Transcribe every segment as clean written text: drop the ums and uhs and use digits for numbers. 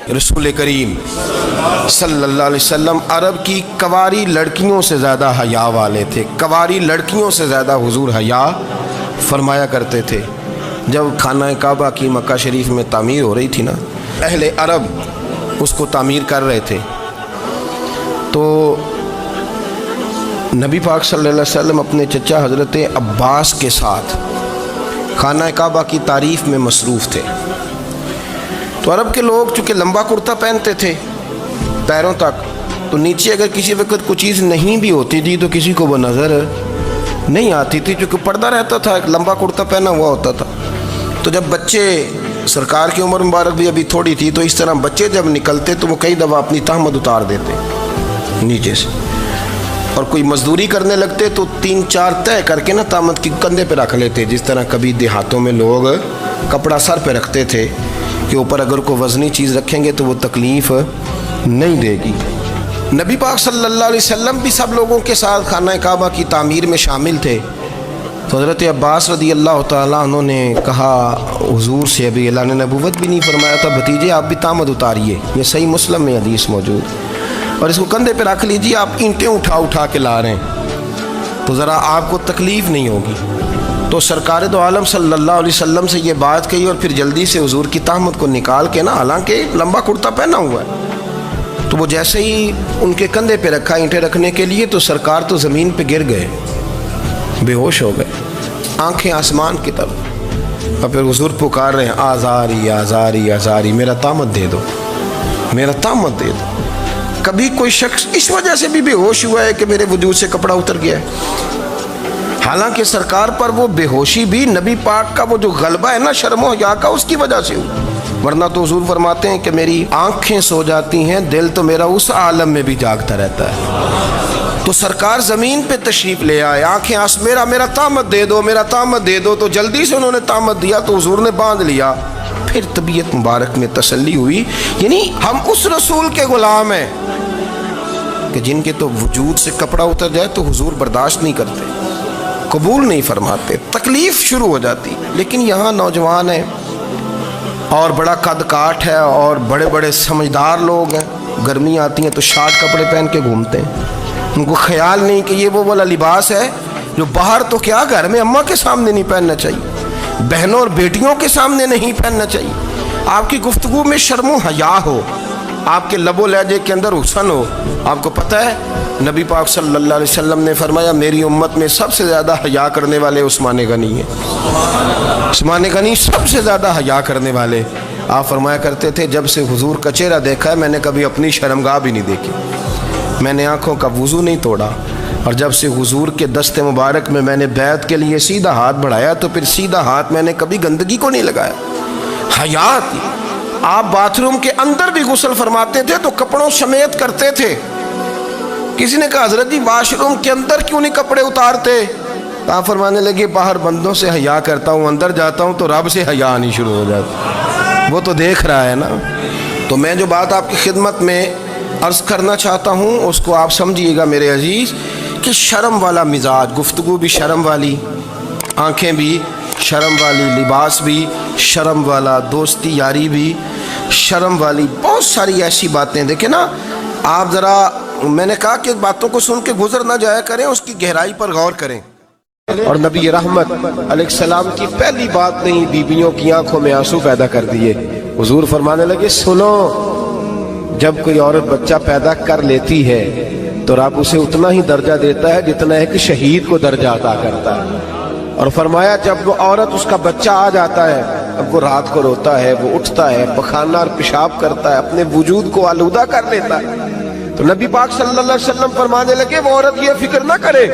رسول کریم صلی اللہ علیہ وسلم عرب کی کواری لڑکیوں سے زیادہ حیا والے تھے، کواری لڑکیوں سے زیادہ حضور حیا فرمایا کرتے تھے۔ جب خانہ کعبہ کی مکہ شریف میں تعمیر ہو رہی تھی نا، اہل عرب اس کو تعمیر کر رہے تھے، تو نبی پاک صلی اللہ علیہ وسلم اپنے چچا حضرت عباس کے ساتھ خانہ کعبہ کی تعریف میں مصروف تھے۔ تو عرب کے لوگ چونکہ لمبا کرتا پہنتے تھے پیروں تک، تو نیچے اگر کسی وقت کوئی چیز نہیں بھی ہوتی تھی تو کسی کو وہ نظر نہیں آتی تھی، چونکہ پردہ رہتا تھا، ایک لمبا کرتا پہنا ہوا ہوتا تھا۔ تو جب بچے، سرکار کی عمر مبارک بھی ابھی تھوڑی تھی، تو اس طرح بچے جب نکلتے تو وہ کئی دفعہ اپنی تہمت اتار دیتے نیچے سے، اور کوئی مزدوری کرنے لگتے تو 3-4 طے کر کے نا تہمت کی کندھے پہ رکھ لیتے، جس طرح کبھی دیہاتوں میں لوگ کپڑا سر پہ رکھتے تھے کہ اوپر اگر کوئی وزنی چیز رکھیں گے تو وہ تکلیف نہیں دے گی۔ نبی پاک صلی اللہ علیہ وسلم بھی سب لوگوں کے ساتھ خانہ کعبہ کی تعمیر میں شامل تھے۔ تو حضرت عباس رضی اللہ تعالیٰ عنہ نے کہا حضور سے، ابھی اللہ نے نبوت بھی نہیں فرمایا تھا، بھتیجے آپ بھی تہمت اتاریے، یہ صحیح مسلم میں حدیث موجود، اور اس کو کندھے پہ رکھ لیجیے، آپ اینٹیں اٹھا اٹھا کے لا رہے ہیں تو ذرا آپ کو تکلیف نہیں ہوگی۔ تو سرکار دو عالم صلی اللہ علیہ وسلم سے یہ بات کہی، اور پھر جلدی سے حضور کی تہمت کو نکال کے نا، حالانکہ لمبا کرتا پہنا ہوا ہے، تو وہ جیسے ہی ان کے کندھے پہ رکھا اینٹیں رکھنے کے لیے، تو سرکار تو زمین پہ گر گئے، بے ہوش ہو گئے، آنکھیں آسمان کی طرف، اور پھر حضور پکار رہے ہیں آزاری آزاری آزاری، میرا تہمت دے دو، میرا تہمت دے دو۔ کبھی کوئی شخص اس وجہ سے بھی بے ہوش ہوا ہے کہ میرے وجود سے کپڑا اتر گیا ہے؟ حالانکہ سرکار پر وہ بے ہوشی بھی نبی پاک کا وہ جو غلبہ ہے نا شرم و حیا کا، اس کی وجہ سے ہوئی، ورنہ تو حضور فرماتے ہیں کہ میری آنکھیں سو جاتی ہیں، دل تو میرا اس عالم میں بھی جاگتا رہتا ہے۔ تو سرکار زمین پہ تشریف لے آئے، آنکھیں میرا تہمت دے دو، میرا تہمت دے دو، تو جلدی سے انہوں نے تہمت دیا، تو حضور نے باندھ لیا۔ پھر طبیعت مبارک میں تسلی ہوئی، یعنی ہم اس رسول کے غلام ہیں کہ جن کے تو وجود سے کپڑا اتر جائے تو حضور برداشت نہیں کرتے، قبول نہیں فرماتے، تکلیف شروع ہو جاتی۔ لیکن یہاں نوجوان ہیں اور بڑا قد کاٹ ہے اور بڑے بڑے سمجھدار لوگ ہیں، گرمی آتی ہیں تو شارٹ کپڑے پہن کے گھومتے ہیں، ان کو خیال نہیں کہ یہ وہ والا لباس ہے جو باہر تو کیا گھر میں اماں کے سامنے نہیں پہننا چاہیے، بہنوں اور بیٹیوں کے سامنے نہیں پہننا چاہیے۔ آپ کی گفتگو میں شرم و حیا ہو، آپ کے لب و لہجے کے اندر حسن ہو۔ آپ کو پتہ ہے نبی پاک صلی اللہ علیہ وسلم نے فرمایا میری امت میں سب سے زیادہ حیا کرنے والے عثمان غنی ہیں، عثمان غنی سب سے زیادہ حیا کرنے والے۔ آپ فرمایا کرتے تھے جب سے حضور کا چہرہ دیکھا ہے میں نے کبھی اپنی شرمگاہ بھی نہیں دیکھی، میں نے آنکھوں کا وضو نہیں توڑا، اور جب سے حضور کے دست مبارک میں میں نے بیعت کے لیے سیدھا ہاتھ بڑھایا تو پھر سیدھا ہاتھ میں نے کبھی گندگی کو نہیں لگایا۔ حیا تھی۔ آپ باتھ روم کے اندر بھی غسل فرماتے تھے تو کپڑوں سمیت کرتے تھے۔ کسی نے کہا حضرت جی واش روم کے اندر کیوں نہیں کپڑے اتارتے؟ آپ فرمانے لگے باہر بندوں سے حیا کرتا ہوں، اندر جاتا ہوں تو رب سے حیا آنی شروع ہو جاتی، وہ تو دیکھ رہا ہے نا۔ تو میں جو بات آپ کی خدمت میں عرض کرنا چاہتا ہوں اس کو آپ سمجھیے گا میرے عزیز، کہ شرم والا مزاج، گفتگو بھی شرم والی، آنکھیں بھی شرم والی، لباس بھی شرم والا، دوستی یاری بھی شرم والی، بہت ساری ایسی باتیں۔ دیکھیں نا آپ ذرا، میں نے کہا کہ باتوں کو سن کے گزر نہ جایا کریں، اس کی گہرائی پر غور کریں۔ اور نبی رحمت علیہ السلام کی پہلی بات نہیں بیویوں کی آنکھوں میں آنسو پیدا کر دیے۔ حضور فرمانے لگے سنو، جب کوئی عورت بچہ پیدا کر لیتی ہے تو رب اسے اتنا ہی درجہ دیتا ہے جتنا ایک شہید کو درجہ عطا کرتا ہے۔ اور فرمایا جب وہ عورت اس کا بچہ آ جاتا ہے، اب وہ رات کو روتا ہے، وہ اٹھتا ہے، پخانہ اور پیشاب کرتا ہے، اپنے وجود کو آلودہ کر لیتا ہے، تو نبی پاک صلی اللہ علیہ وسلم فرمانے لگے وہ عورت یہ فکر نہ کرے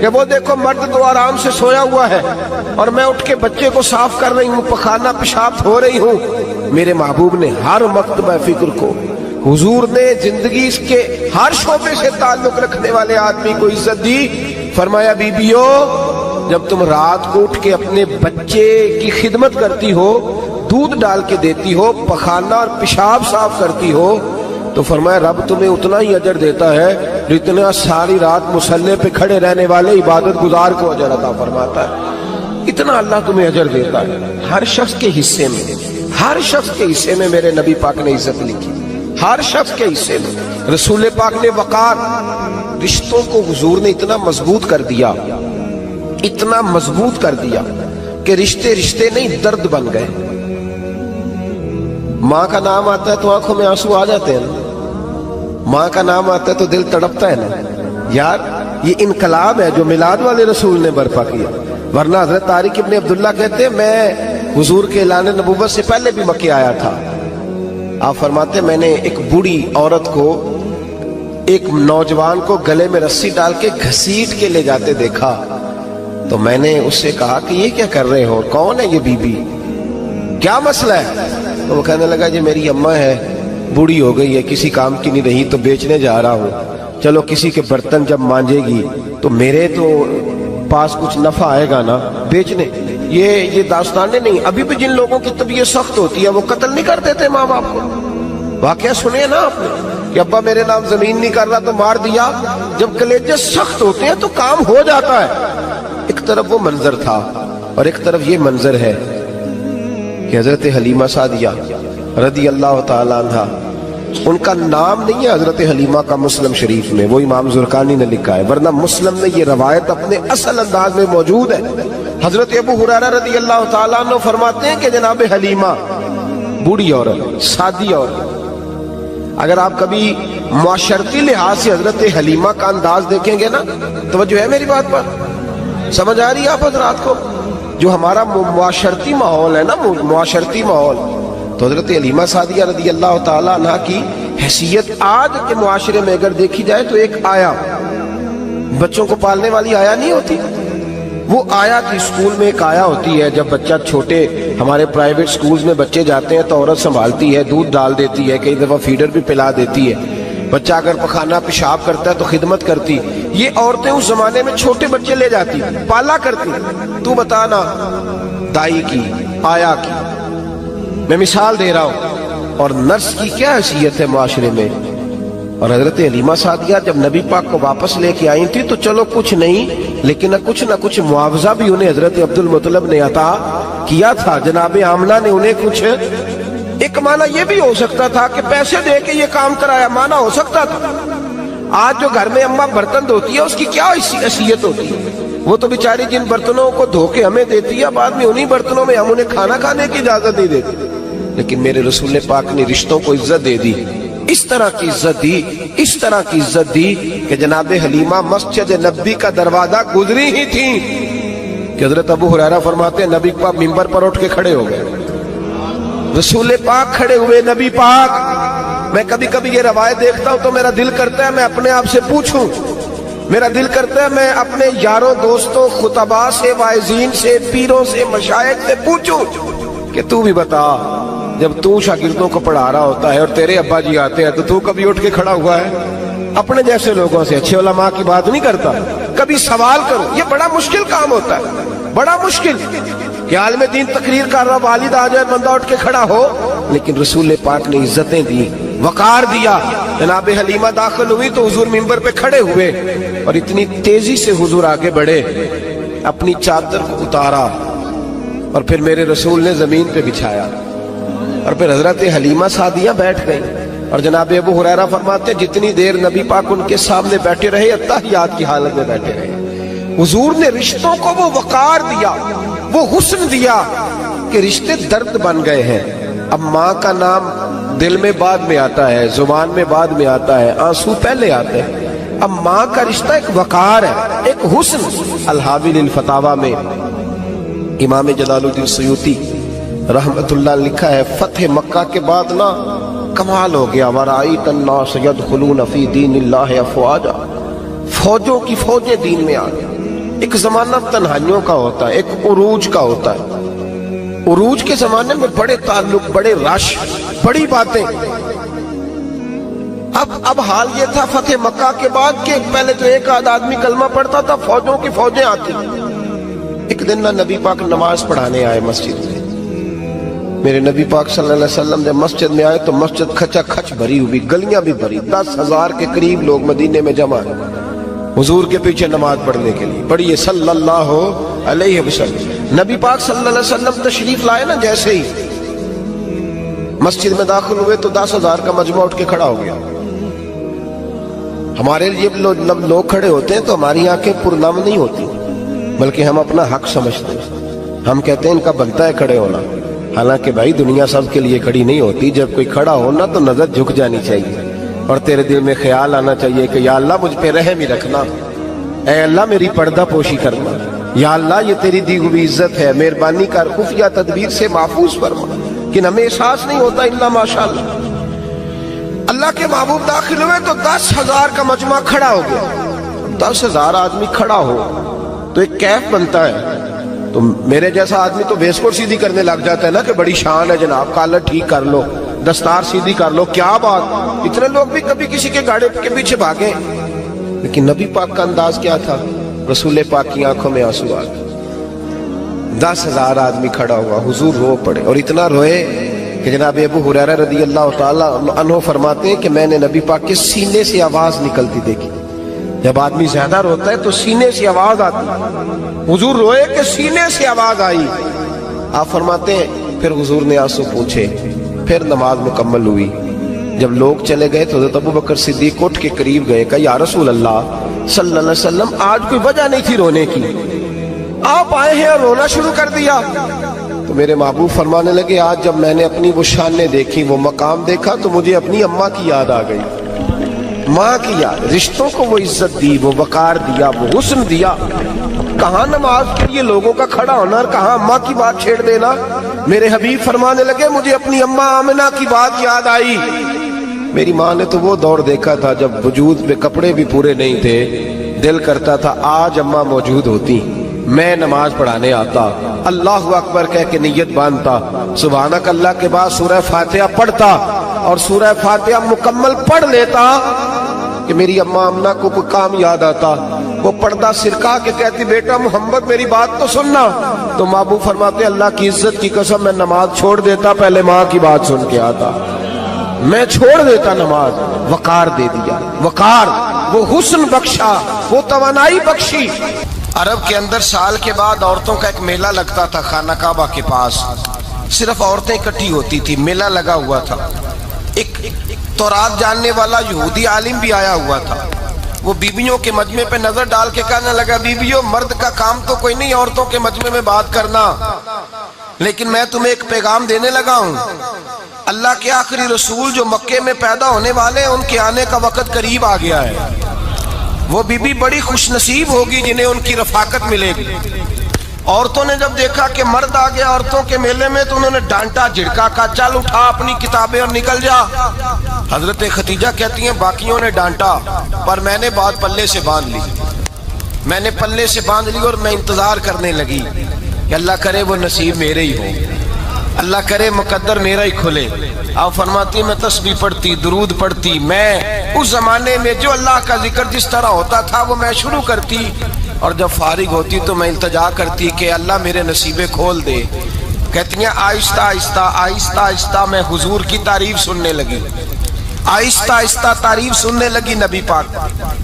کہ وہ دیکھو مرد تو آرام سے سویا ہوا ہے اور میں اٹھ کے بچے کو صاف کر رہی ہوں، پخانہ پیشاب دھو رہی ہوں۔ میرے محبوب نے ہر مکتبہ فکر کو، حضور نے زندگی اس کے ہر شعبے سے تعلق رکھنے والے آدمی کو عزت دی۔ فرمایا بیبیو جب تم رات کو اٹھ کے اپنے بچے کی خدمت کرتی ہو، دودھ ڈال کے دیتی ہو، پخانہ اور پیشاب صاف کرتی ہو، تو فرمایا رب تمہیں اتنا ہی اجر دیتا ہے جتنا ساری رات مصلی پہ کھڑے رہنے والے عبادت گزار کو اجر عطا فرماتا ہے۔ اتنا اللہ تمہیں اجر دیتا ہے ہر شخص کے حصے میں۔ ہر شخص کے حصے میں میرے نبی پاک نے عزت لکھی، ہر شخص کے حصے میں۔ رسول پاک نے وقار، رشتوں کو حضور نے اتنا مضبوط کر دیا، اتنا مضبوط کر دیا کہ رشتے رشتے نہیں درد بن گئے۔ ماں کا نام آتا ہے تو آنکھوں میں آنسو آ جاتے ہیں نا، ماں کا نام آتا ہے تو دل تڑپتا ہے نا یار۔ یہ انقلاب ہے جو میلاد والے رسول نے برپا کیا، ورنہ حضرت طارق ابن عبداللہ کہتے ہیں میں حضور کے اعلان نبوت سے پہلے بھی مکے آیا تھا۔ آپ فرماتے ہیں میں نے ایک بوڑھی عورت کو، ایک نوجوان کو گلے میں رسی ڈال کے گھسیٹ کے لے جاتے دیکھا، تو میں نے اس سے کہا کہ یہ کیا کر رہے ہو، کون ہے یہ بی بی، کیا مسئلہ ہے؟ تو وہ کہنے لگا جی میری اماں ہے، بوڑھی ہو گئی ہے، کسی کام کی نہیں رہی، تو بیچنے جا رہا ہوں، چلو کسی کے برتن جب مانجے گی تو میرے تو پاس کچھ نفع آئے گا نا بیچنے۔ یہ داستانیں نہیں، ابھی بھی جن لوگوں کی طبیعت سخت ہوتی ہے وہ قتل نہیں کر دیتے ماں باپ کو۔ واقعہ سنے نا آپ نے کہ ابا میرے نام زمین نہیں کر رہا تو مار دیا۔ جب کلیجے سخت ہوتے ہیں تو کام ہو جاتا ہے۔ ایک طرف وہ منظر تھا اور ایک طرف یہ منظر ہے کہ حضرت حلیمہ سعدیہ رضی اللہ تعالیٰ عنہ، ان کا نام نہیں ہے حضرت حلیمہ کا مسلم شریف میں، وہ امام زرقانی نے لکھا ہے، ورنہ مسلم میں یہ روایت اپنے اصل انداز میں موجود ہے۔ حضرت ابو ہریرہ رضی اللہ تعالیٰ عنہ فرماتے ہیں کہ جناب حلیمہ بوڑھی عورت، سادی عورت، اگر آپ کبھی معاشرتی لحاظ سے حضرت حلیمہ کا انداز دیکھیں گے نا، توجہ ہے میری بات پر، سمجھ آ رہی ہے آپ حضرات کو؟ جو ہمارا معاشرتی ماحول ہے نا، معاشرتی ماحول، تو حضرت حلیمہ سعدیہ رضی اللہ تعالیٰ عنہ کی حیثیت آج کے معاشرے میں اگر دیکھی جائے تو ایک آیا، بچوں کو پالنے والی آیا نہیں ہوتی، وہ آیا تھی۔ اسکول میں ایک آیا ہوتی ہے، جب بچہ چھوٹے ہمارے پرائیویٹ سکولز میں بچے جاتے ہیں تو عورت سنبھالتی ہے، دودھ ڈال دیتی ہے، کئی دفعہ فیڈر بھی پلا دیتی ہے، بچہ اگر پخانہ پیشاب کرتا ہے تو خدمت کرتی۔ یہ عورتیں اس زمانے میں چھوٹے بچے لے جاتی، پالا کرتی۔ تو بتانا دائی کی، آیا کی، میں مثال دے رہا ہوں، اور نرس کی کیا حیثیت ہے معاشرے میں۔ اور حضرت حلیمہ سعدیہ جب نبی پاک کو واپس لے کے آئی تھی تو چلو کچھ نہیں، لیکن کچھ نہ کچھ معاوضہ بھی انہیں حضرت عبد المطلب نے عطا کیا تھا، جناب آمنہ نے انہیں کچھ، ایک معنی یہ بھی ہو سکتا تھا کہ پیسے دے کے یہ کام کرایا، معنی ہو سکتا تھا۔ آج جو گھر میں اماں برتن دھوتی ہے اس کی کیا حیثیت ہوتی ہے؟ وہ تو بیچاری جن برتنوں کو دھو کے ہمیں دیتی ہے، بعد میں انہی برتنوں میں ہم انہیں کھانا کھانے کی اجازت نہیں دیتے۔ لیکن میرے رسول پاک نے رشتوں کو عزت دے دی، اس طرح کی عزت دی، اس طرح کی عزت دی کہ جناب حلیمہ مسجد نبی کا دروازہ گزری ہی تھی کہ حضرت ابو ہریرہ فرماتے ہیں نبی پاک منبر پر اٹھ کے کھڑے ہو گئے، رسول پاک کھڑے ہوئے، نبی پاک۔ میں کبھی کبھی یہ روایت دیکھتا ہوں تو میرا دل کرتا ہے میں اپنے آپ سے پوچھوں، میرا دل کرتا ہے میں اپنے یاروں دوستوں خطباء سے، واعظین سے، پیروں سے، مشائخ سے پوچھوں کہ تو بھی بتا، جب تو شاگردوں کو پڑھا رہا ہوتا ہے اور تیرے ابا جی آتے ہیں تو کبھی اٹھ کے کھڑا ہوا ہے؟ اپنے جیسے لوگوں سے، اچھے علماء کی بات نہیں کرتا، کبھی سوال کرو۔ یہ بڑا مشکل کام ہوتا ہے، بڑا مشکل کہ عالم دین تقریر کر رہا، والد آ جائے، بندہ اٹھ کے کھڑا ہو۔ لیکن رسول پاک نے عزتیں دی، وقار دیا۔ جناب حلیمہ داخل ہوئی تو حضور منبر پہ کھڑے ہوئے اور اتنی تیزی سے حضور آگے بڑھے، اپنی چادر کو اتارا اور پھر میرے رسول نے زمین پہ بچھایا، اور پھر حضرت حلیمہ سعدیہ بیٹھ گئی۔ اور جناب ابو ہریرہ فرماتے جتنی دیر نبی پاک ان کے سامنے بیٹھے رہے، اتحیات کی حالت میں بیٹھے رہے۔ حضور نے رشتوں کو وہ وقار دیا، وہ حسن دیا کہ رشتے درد بن گئے ہیں۔ اب ماں کا نام دل میں بعد میں آتا ہے، زبان میں بعد میں آتا ہے، آنسو پہلے آتے ہیں۔ اب ماں کا رشتہ ایک وقار ہے، ایک حسن۔ الحاوی للفتاوی میں امام جلال الدین سیوطی رحمت اللہ لکھا ہے، فتح مکہ کے بعد نا کمال ہو گیا، وَرَأَيْتَ النَّاسَ يَدْخُلُونَ فِي دِينِ اللَّهِ أَفْوَاجًا، فوجوں کی فوجیں دین میں آ گئی۔ ایک زمانہ تنہائیوں کا ہوتا ہے، ایک عروج کا ہوتا ہے۔ عروج کے زمانے میں بڑے تعلق، بڑے رش، بڑی باتیں۔ اب حال یہ تھا فتح مکہ کے بعد کہ پہلے تو ایک آدھ آدمی کلمہ پڑھتا تھا، فوجوں کی فوجیں آتی۔ ایک دن نہ نبی پاک نماز پڑھانے آئے مسجد میں، میرے نبی پاک صلی اللہ علیہ وسلم جب مسجد میں آئے تو مسجد کھچا کھچ بھری ہوئی، گلیاں بھی بھری، 10,000 کے قریب لوگ مدینے میں جمع ہیں حضور کے پیچھے نماز پڑھنے کے لیے۔ پڑھیے صلی اللہ علیہ وسلم۔ نبی پاک صلی اللہ علیہ وسلم تشریف لائے نا، جیسے ہی مسجد میں داخل ہوئے تو 10,000 کا مجمع اٹھ کے کھڑا ہو گیا. ہمارے لیے لوگ کھڑے ہوتے ہیں تو ہماری آنکھیں پرنم نہیں ہوتی، بلکہ ہم اپنا حق سمجھتے ہیں. ہم کہتے ہیں ان کا بنتا ہے کھڑے ہونا. حالانکہ بھائی دنیا سب کے لیے کھڑی نہیں ہوتی. جب کوئی کھڑا ہونا تو نظر جھک جانی چاہیے اور تیرے دل میں خیال آنا چاہیے کہ یا اللہ مجھ پہ رحم ہی رکھنا، اے اللہ میری پردہ پوشی کرنا، یا اللہ یہ تیری دی ہوئی عزت ہے، مہربانی کر خفیہ تدبیر سے محفوظ فرما. کہ ہمیں احساس نہیں ہوتا الا ماشاءاللہ. اللہ کے محبوب داخل ہوئے تو 10,000 کا مجمع کھڑا ہو گیا. 10,000 آدمی کھڑا ہو تو ایک کیف بنتا ہے. تو میرے جیسا آدمی تو ویسکوٹ سیدھی کرنے لگ جاتا ہے نا کہ بڑی شان ہے جناب، کالر ٹھیک کر لو، دستار سیدھی کر لو، کیا بات. اتنے لوگ بھی کبھی کسی کے گاڑی کے پیچھے بھاگے. لیکن نبی پاک کا انداز کیا تھا؟ رسول پاک کی آنکھوں میں آنسو آ گئے. 10,000 آدمی کھڑا ہوا، حضور رو پڑے اور اتنا روئے کہ جناب ابو ہریرہ رضی اللہ تعالی عنہ فرماتے ہیں کہ میں نے نبی پاک کے سینے سے آواز نکلتی دیکھی. جب آدمی زیادہ روتا ہے تو سینے سے آواز آتی. حضور روئے کہ سینے سے آواز آئی. آپ فرماتے ہیں پھر حضور نے آنسو پوچھے، پھر نماز مکمل ہوئی. جب لوگ چلے گئے تو حضرت ابو بکر صدیق اٹھ کے قریب گئے، کہا یا رسول اللہ صلی اللہ علیہ وسلم آج کوئی وجہ نہیں تھی رونے کی، آپ آئے ہیں اور رونا شروع کر دیا. تو میرے محبوب فرمانے لگے آج جب میں نے اپنی وہ شانیں دیکھی، وہ مقام دیکھا تو مجھے اپنی اماں کی یاد آ گئی. ماں کی یاد، رشتوں کو وہ عزت دی، وہ وقار دیا، وہ حسن دیا. کہاں نماز کے لیے لوگوں کا کھڑا ہونا اور کہاں اماں کی بات چھیڑ دینا. میرے حبیب فرمانے لگے مجھے اپنی اماں آمنہ کی بات یاد آئی. میری ماں نے تو وہ دور دیکھا تھا جب وجود میں کپڑے بھی پورے نہیں تھے. دل کرتا تھا آج اماں موجود ہوتی، میں نماز پڑھانے آتا، اللہ اکبر کہہ کے نیت باندھتا، سبحانک اللہ کے بعد سورہ فاتحہ پڑھتا اور سورہ فاتحہ مکمل پڑھ لیتا کہ میری اماں آمنہ کو کوئی کام یاد آتا. وہ پردہ سرکا کے کہتی بیٹا محمد میری بات تو سننا. تو محبوب فرماتے اللہ کی عزت کی قسم میں نماز چھوڑ دیتا، پہلے ماں کی بات سن کے آتا. میں چھوڑ دیتا نماز. وقار دے دیا، وقار، وہ حسن بخشا، وہ توانائی بخشی. عرب کے اندر سال کے بعد عورتوں کا ایک میلہ لگتا تھا خانہ کعبہ کے پاس. صرف عورتیں اکٹھی ہوتی تھی، میلہ لگا ہوا تھا. ایک تورات جاننے والا یہودی عالم بھی آیا ہوا تھا. وہ بیویوں کے مجمع پہ نظر ڈال کے کہنے لگا بیویوں مرد کا کام تو کوئی نہیں عورتوں کے مجمع میں بات کرنا، لیکن میں تمہیں ایک پیغام دینے لگا ہوں. اللہ کے آخری رسول جو مکے میں پیدا ہونے والے ان کے آنے کا وقت قریب آ گیا ہے. وہ بی بی بڑی خوش نصیب ہوگی جنہیں ان کی رفاقت ملے گی. عورتوں نے جب دیکھا کہ مرد آ گیا عورتوں کے میلے میں تو انہوں نے ڈانٹا جھڑکا، کہا چل اٹھا اپنی کتابیں اور نکل جا. حضرت خدیجہ کہتی ہیں باقیوں نے ڈانٹا پر میں نے بات پلے سے باندھ لی. میں نے پلے سے باندھ لی اور میں انتظار کرنے لگی کہ اللہ کرے وہ نصیب میرے ہی ہو، اللہ کرے مقدر میرا ہی کھلے. آپ فرماتی میں تسبیح پڑھتی، درود پڑھتی. میں اس زمانے میں جو اللہ کا ذکر جس طرح ہوتا تھا وہ میں شروع کرتی اور جب فارغ ہوتی تو میں التجا کرتی کہ اللہ میرے نصیبے کھول دے. کہتی ہیں آہستہ آہستہ آہستہ آہستہ میں حضور کی تعریف سننے لگی. آہستہ آہستہ تعریف سننے لگی. نبی پاک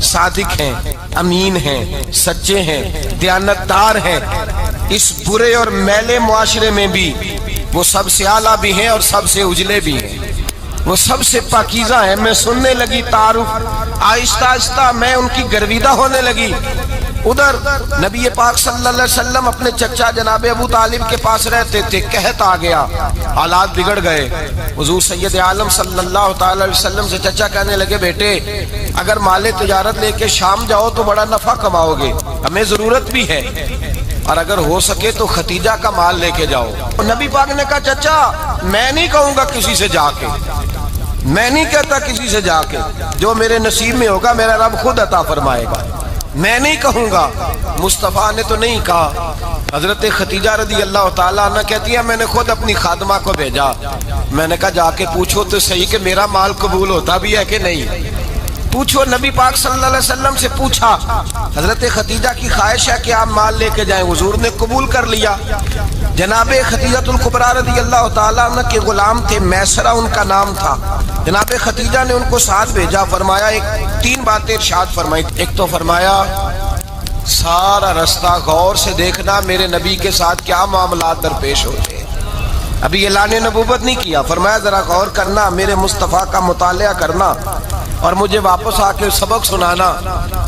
صادق ہیں، امین ہیں، سچے ہیں، دیانتدار ہیں. اس برے اور میلے معاشرے میں بھی وہ سب سے اعلیٰ بھی ہیں اور سب سے اجلے بھی ہیں، وہ سب سے پاکیزہ ہیں. میں سننے لگی تعارف. آہستہ آہستہ میں ان کی گرویدہ ہونے لگی. ادھر نبی پاک صلی اللہ علیہ وسلم اپنے چچا جناب ابو طالب کے پاس رہتے تھے. قحط آ گیا، حالات بگڑ گئے. حضور سید عالم صلی اللہ تعالی علیہ وسلم سے چچا کہنے لگے بیٹے اگر مال تجارت لے کے شام جاؤ تو بڑا نفع کماؤ گے، ہمیں ضرورت بھی ہے، اور اگر ہو سکے تو ختیجہ کا مال لے کے جاؤ. نبی پاک نے کہا چچا میں نہیں کہوں گا کسی سے جا کے، میں نہیں کہتا کسی سے جا کے، جو میرے نصیب میں ہوگا میرا رب خود عطا فرمائے گا، میں نہیں کہوں گا. مصطفیٰ نے تو نہیں کہا. حضرت خدیجہ رضی اللہ تعالیٰ عنہ کہتی ہے میں نے خود اپنی خادمہ کو بھیجا. میں نے کہا جا کے پوچھو تو صحیح کہ میرا مال قبول ہوتا بھی ہے کہ نہیں. پوچھو. نبی پاک صلی اللہ علیہ وسلم سے پوچھا. حضرت خدیجہ کی خواہش ہے کہ آپ مال لے کے جائیں. حضور نے قبول کر لیا. جناب خدیجہ الکبریٰ رضی اللہ تعالیٰ عنہ کے غلام تھے، میسرہ ان کا نام تھا. جناب خدیجہ نے ان کو ساتھ بھیجا. فرمایا تین باتیں ارشاد فرمائی. ایک تو فرمایا سارا رستہ غور سے دیکھنا میرے نبی کے ساتھ کیا معاملات درپیش ہوتے ہیں. ابھی اعلان نبوت نہیں کیا. فرمایا ذرا غور کرنا، میرے مصطفیٰ کا مطالعہ کرنا اور مجھے واپس آ کے سبق سنانا.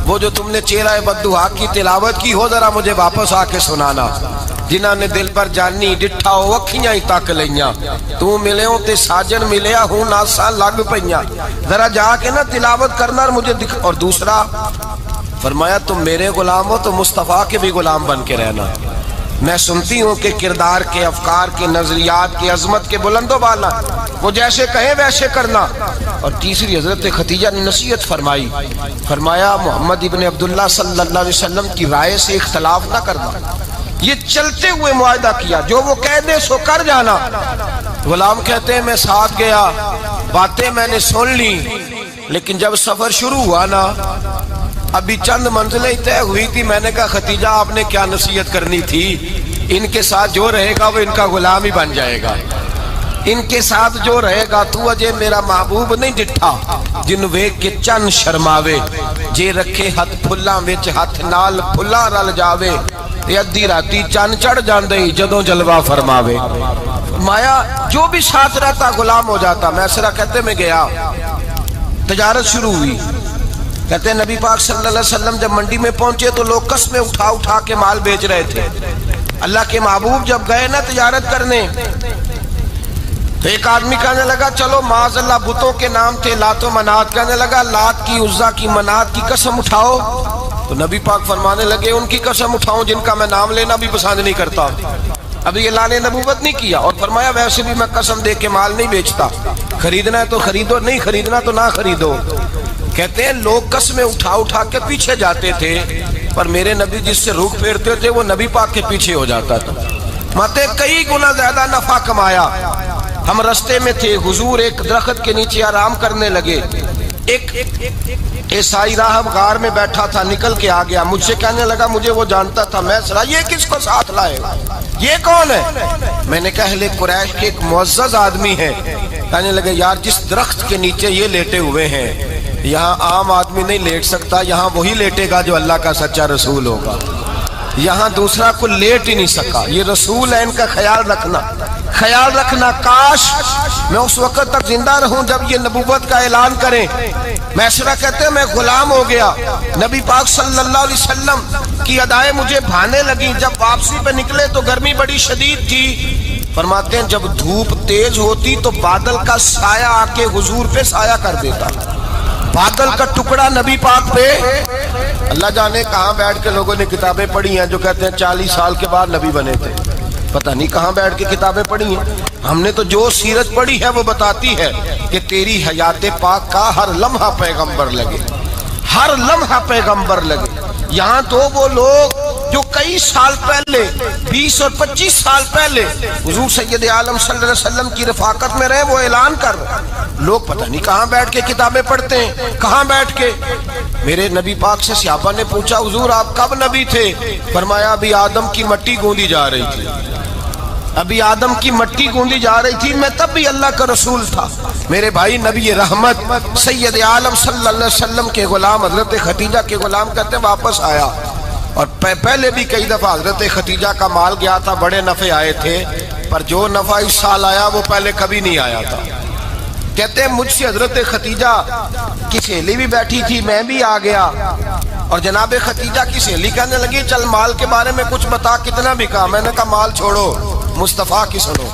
وہ جو تم نے چہرہ بددعا کی تلاوت کی ہو ذرا مجھے واپس آ کے سنانا. جنہاں نے دل پر جانی ڈٹھا ہو اکھیاں ہی تک لیاں، تو ملے ہوں تے ساجن ملیا ہوں ناساں لگ پئیاں. ذرا جا کے نا تلاوت کرنا اور مجھے اور دوسرا فرمایا تم میرے غلام ہو تو مصطفیٰ کے بھی غلام بن کے رہنا. میں سنتی ہوں کہ کردار کے، افکار کے، نظریات کے، عظمت کے بلند و بالا، وہ جیسے کہیں ویسے کرنا. اور تیسری حضرت خدیجہ نے نصیحت فرمائی، فرمایا محمد ابن عبداللہ صلی اللہ علیہ وسلم کی رائے سے اختلاف نہ کرنا. یہ چلتے ہوئے معاہدہ کیا، جو وہ کہہ دے سو کر جانا. غلام کہتے ہیں میں ساتھ گیا، باتیں میں نے سن لی، لیکن جب سفر شروع ہوا نا ابھی چند منزلیں طے ہوئی تھی. میں نے کہا خدیجہ آپ نے کیا نصیحت کرنی تھی، ان کے ساتھ جو رہے گا وہ ان کا غلام ہی بن جائے گا. ان کے ساتھ جو رہے گا تو اجے میرا محبوب نہیں ڈٹھا جن ویکھ کے چن شرماوے. جے رکھے ہاتھ پھلاں وچ ہاتھ نال پھلا رل جاوے، تے ادھی راتی چن چڑھ جاندے جدوں جلوہ فرماوے. فرمایا جو بھی ساتھ رہتا غلام ہو جاتا. میں سرا کہتے میں گیا، تجارت شروع ہوئی. کہتے ہیں نبی پاک صلی اللہ علیہ وسلم جب منڈی میں پہنچے تو لوگ قسمیں اٹھا اٹھا کے مال بیچ رہے تھے. اللہ کے محبوب جب گئے نا تجارت کرنے تو ایک آدمی کہنے لگا چلو معاذ اللہ بتوں کے نام تھے لات و منات، کہنے لگا لات کی، عزا کی، منات کی قسم اٹھاؤ. تو نبی پاک فرمانے لگے ان کی قسم اٹھاؤں جن کا میں نام لینا بھی پسند نہیں کرتا. ابھی اعلان نبوت نہیں کیا. اور فرمایا ویسے بھی میں قسم دے کے مال نہیں بیچتا، خریدنا ہے تو خریدو، نہیں خریدنا تو نہ خریدو. کہتے ہیں لوگ قسمیں اٹھا اٹھا کے پیچھے جاتے تھے، پر میرے نبی جس سے رخ پھیرتے تھے وہ نبی پاک کے پیچھے ہو جاتا تھا. ماتے کئی گنا زیادہ نفع کمایا. ہم رستے میں تھے، حضور ایک درخت کے نیچے آرام کرنے لگے. ایک عیسائی راہب غار میں بیٹھا تھا، نکل کے آ گیا. مجھ سے کہنے لگا مجھے وہ جانتا تھا. میں سنا یہ کس کو ساتھ لائے، یہ کون ہے؟ میں نے کہا اہل قریش کے ایک معزز آدمی ہے. کہنے لگے یار جس درخت کے نیچے یہ لیٹے ہوئے ہیں یہاں عام آدمی نہیں لیٹ سکتا، یہاں وہی لیٹے گا جو اللہ کا سچا رسول ہوگا. یہاں دوسرا کوئی لیٹ ہی نہیں سکا. یہ رسول ہے، ان کا خیال رکھنا، خیال رکھنا. کاش میں اس وقت تک زندہ رہوں جب یہ نبوت کا اعلان کریں. میسرہ کہتے ہیں میں غلام ہو گیا. نبی پاک صلی اللہ علیہ وسلم کی ادائیں مجھے بھانے لگی. جب واپسی پہ نکلے تو گرمی بڑی شدید تھی. فرماتے ہیں جب دھوپ تیز ہوتی تو بادل کا سایہ آ کے حضور پہ سایہ کر دیتا. بادل کا ٹکڑا نبی پاک پہ. اللہ جانے کہاں بیٹھ کے لوگوں نے کتابیں پڑھی ہیں جو کہتے ہیں 40 سال کے بعد نبی بنے تھے. پتہ نہیں کہاں بیٹھ کے کتابیں پڑھی ہیں. ہم نے تو جو سیرت پڑھی ہے وہ بتاتی ہے کہ تیری حیات پاک کا ہر لمحہ پیغمبر لگے، ہر لمحہ پیغمبر لگے. یہاں تو وہ لوگ جو کئی سال پہلے 20 اور 25 سال پہلے حضور سید عالم صلی اللہ علیہ وسلم کی رفاقت میں رہے وہ اعلان کر رہے. لوگ پتہ نہیں کہاں بیٹھ کے کتابیں پڑھتے ہیں، کہاں بیٹھ کے. میرے نبی پاک سے صحابہ نے پوچھا حضور آپ کب نبی تھے؟ فرمایا ابھی آدم کی مٹی گوندی جا رہی تھی، ابھی آدم کی مٹی گوندی جا رہی تھی، میں تب بھی اللہ کا رسول تھا. میرے بھائی نبی رحمت سید عالم صلی اللہ علیہ وسلم کے غلام حضرت خدیجہ کے غلام کہتے ہیں واپس آیا. اور پہلے بھی کئی دفعہ حضرت خدیجہ کا مال گیا تھا، بڑے نفع آئے تھے، پر جو نفع اس سال آیا وہ پہلے کبھی نہیں آیا تھا. کہتے ہیں مجھ سے حضرت خدیجہ کی سہیلی بھی بیٹھی تھی، میں بھی آ گیا. اور جناب خدیجہ کی سہیلی کہنے لگی چل مال کے بارے میں کچھ بتا، کتنا بھی کہا. میں نے کہا مال چھوڑو، مصطفیٰ کی سنو.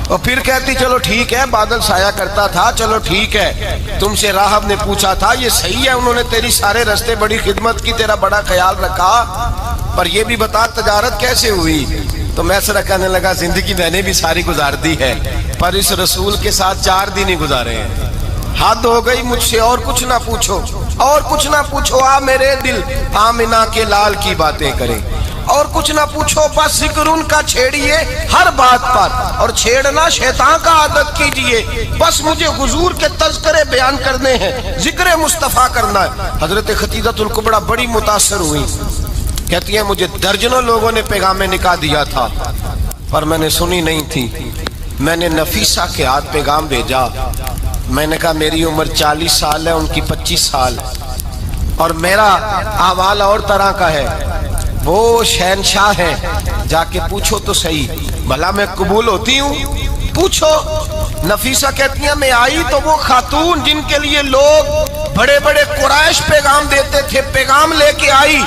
اور پھر کہتی چلو ٹھیک ہے، بادل سایہ کرتا تھا، چلو ٹھیک ہے. تم سے راہب نے پوچھا تھا یہ صحیح ہے، انہوں نے تیری سارے رستے بڑی خدمت کی، تیرا بڑا خیال رکھا، پر یہ بھی بتا تجارت کیسے ہوئی؟ تو میں سرا کہنے لگا زندگی میں نے بھی ساری گزار دی ہے، پر اس رسول کے ساتھ 4 دن ہی گزارے ہیں. حد ہو گئی مجھ سے، اور کچھ نہ پوچھو، اور کچھ نہ پوچھو. آ میرے دل آمنہ کے لال کی باتیں کریں، اور کچھ نہ پوچھو، بس ذکر ان کا چھیڑیے ہر بات پر، اور چھیڑنا شیطان کا عادت کیجئے. بس مجھے حضور کے تذکرے بیان کرنے ہیں، ذکر مصطفیٰ کرنا ہے. حضرت خدیجہ الکبریٰ بڑی متاثر ہوئی. کہتی ہیں مجھے درجنوں لوگوں نے پیغام نکاح دیا تھا پر میں نے سنی نہیں تھی. میں نے نفیسہ کے ہاتھ پیغام بھیجا. میں نے کہا میری عمر 40 سال ہے، ان کی 25 سال، اور میرا احوال اور طرح کا ہے. وہ شہنشاہ ہیں، جا کے پوچھو تو صحیح، بھلا میں قبول ہوتی ہوں؟ پوچھو۔ نفیسہ کہتی ہیں میں آئی تو وہ خاتون جن کے لیے لوگ بڑے بڑے قریش پیغام دیتے تھے، پیغام لے کے آئی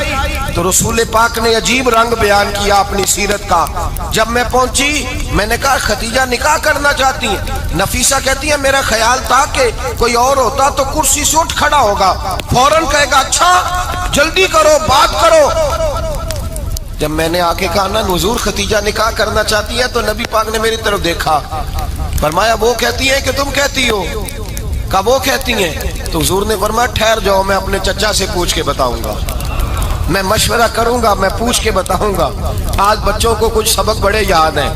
تو رسول پاک نے عجیب رنگ بیان کیا اپنی سیرت کا۔ جب میں پہنچی میں نے کہا ختیجہ نکاح کرنا چاہتی ہیں؟ نفیسہ کہتی ہیں میرا خیال تھا کہ کوئی اور ہوتا تو کرسی سے اٹھ کھڑا ہوگا، فوراً کہے گا اچھا جلدی کرو بات کرو۔ جب میں نے آ کے کہا نا حضور ختیجہ نکاح کرنا چاہتی ہے تو نبی پاک نے میری طرف دیکھا، فرمایا وہ کہتی ہیں کہ تم کہتی ہو؟ کہا وہ کہتی ہیں۔ تو حضور نے فرمایا ٹھہر جاؤ، میں اپنے چچا سے پوچھ کے بتاؤں گا، میں مشورہ کروں گا، میں پوچھ کے بتاؤں گا۔ آج بچوں کو کچھ سبق بڑے یاد ہیں،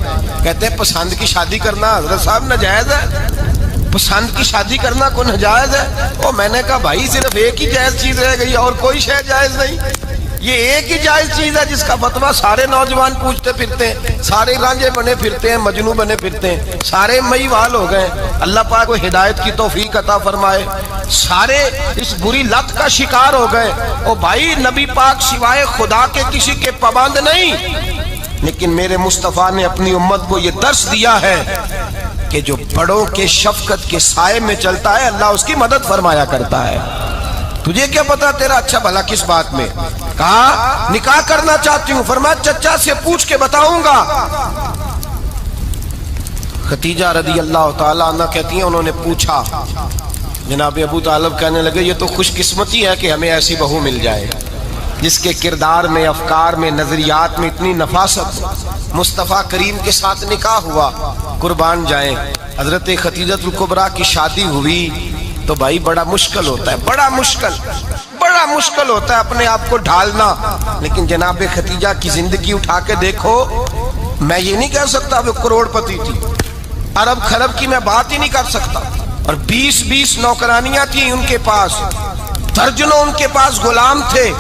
کہتے ہیں پسند کی شادی کرنا حضرت صاحب ناجائز ہے، پسند کی شادی کرنا کوئی ناجائز ہے؟ اور میں نے کہا بھائی صرف ایک ہی جائز چیز رہ گئی اور کوئی شے جائز نہیں، یہ ایک ہی جائز چیز ہے جس کا فتویٰ سارے نوجوان پوچھتے پھرتے ہیں، سارے رانجے بنے پھرتے ہیں، مجنو بنے پھرتے ہیں، سارے مئی وال ہو گئے۔ اللہ پاک کو ہدایت کی توفیق عطا فرمائے، سارے اس بری لت کا شکار ہو گئے۔ او بھائی نبی پاک سوائے خدا کے کسی کے پابند نہیں، لیکن میرے مصطفیٰ نے اپنی امت کو یہ درس دیا ہے کہ جو بڑوں کے شفقت کے سائے میں چلتا ہے اللہ اس کی مدد فرمایا کرتا ہے۔ تجھے کیا پتا تیرا اچھا بھلا کس بات میں؟ کہا نکاح کرنا چاہتی ہوں، فرمایا چچا سے پوچھ کے بتاؤں گا۔ ختیجہ رضی اللہ تعالیٰ عنہ کہتی ہیں انہوں نے پوچھا، جناب ابو طالب کہنے لگے یہ تو خوش قسمتی ہے کہ ہمیں ایسی بہو مل جائے جس کے کردار میں، افکار میں، نظریات میں اتنی نفاست۔ مصطفیٰ کریم کے ساتھ نکاح ہوا، قربان جائیں۔ حضرت ختیجہ الکبریٰ کی شادی ہوئی تو بھائی بڑا مشکل ہوتا ہے، بڑا مشکل ہوتا ہے اپنے آپ کو ڈھالنا، لیکن جناب ختیجہ کی زندگی اٹھا کے دیکھو، میں یہ نہیں کہہ سکتا وہ کروڑ پتی تھی، ارب خرب کی میں بات ہی نہیں کر سکتا، اور 20 نوکرانیاں تھیں ان کے پاس، درجنوں ان کے پاس غلام تھے،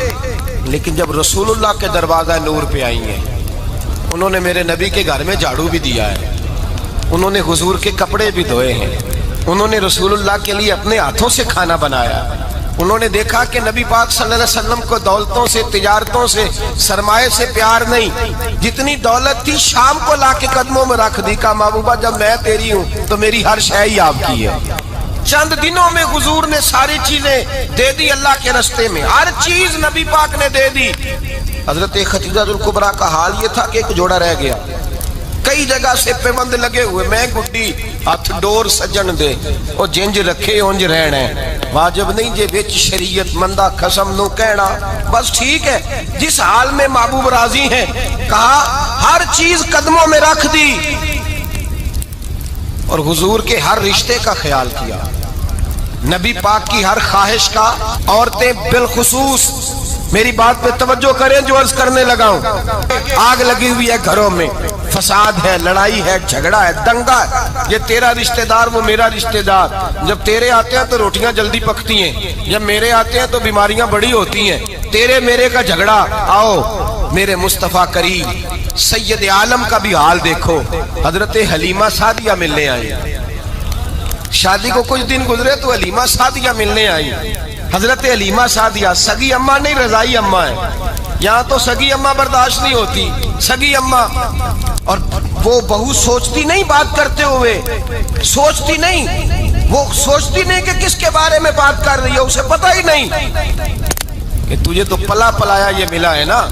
لیکن جب رسول اللہ کے دروازہ نور پہ آئی ہیں، انہوں نے میرے نبی کے گھر میں جھاڑو بھی دیا ہے، انہوں نے حضور کے کپڑے بھی دھوئے ہیں، انہوں نے رسول اللہ کے لیے اپنے ہاتھوں سے کھانا بنایا، انہوں نے دیکھا کہ نبی پاک صلی اللہ علیہ وسلم کو دولتوں سے، تجارتوں سے، سرمایہ سے پیار نہیں، جتنی دولت تھی شام کو لا کے قدموں میں رکھ دی، کہا محبوبہ جب میں تیری ہوں تو میری ہر شے ہی آپ کی ہے۔ چند دنوں میں حضور نے ساری چیزیں دے دی اللہ کے رستے میں، ہر چیز نبی پاک نے دے دی۔ حضرت ختیجہ الکبریٰ کا حال یہ تھا کہ ایک جوڑا رہ گیا، کئی جگہ سے پیوند لگے ہوئے، میں گڈی ہاتھ ڈور سجن دے او جنج رکھے اونج رہنا ہے، واجب نہیں جے وچ شریعت مندہ قسم نو کہنا، بس ٹھیک ہے جس حال میں محبوب راضی ہیں، کہا ہر چیز قدموں میں رکھ دی اور حضور کے ہر رشتے کا خیال کیا، نبی پاک کی ہر خواہش کا۔ عورتیں بالخصوص میری بات پہ توجہ کریں جو عرض کرنے لگا ہوں، آگ لگی ہوئی ہے گھروں میں، فساد ہے، لڑائی ہے، جھگڑا ہے، دنگا ہے، یہ تیرا رشتہ دار وہ میرا رشتہ دار، جب تیرے آتے ہیں تو روٹیاں جلدی پکتی ہیں، جب میرے آتے ہیں تو بیماریاں بڑی ہوتی ہیں، تیرے میرے کا جھگڑا۔ آؤ میرے مصطفیٰ کریم سید عالم کا بھی حال دیکھو، حضرت حلیمہ سعدیہ ملنے آئی، شادی کو کچھ دن گزرے تو حلیمہ سعدیہ ملنے آئی۔ حضرت حلیمہ سعدیہ سگی اماں نہیں رضائی اماں ہے، یہاں تو سگی اماں برداشت نہیں ہوتی، سگی اماں، اور وہ بہو سوچتی نہیں بات کرتے ہوئے، سوچتی نہیں، وہ سوچتی نہیں کہ کس کے بارے میں بات کر رہی ہے، اسے پتہ ہی نہیں کہ تجھے تو پلا پلایا یہ ملا ہے نا،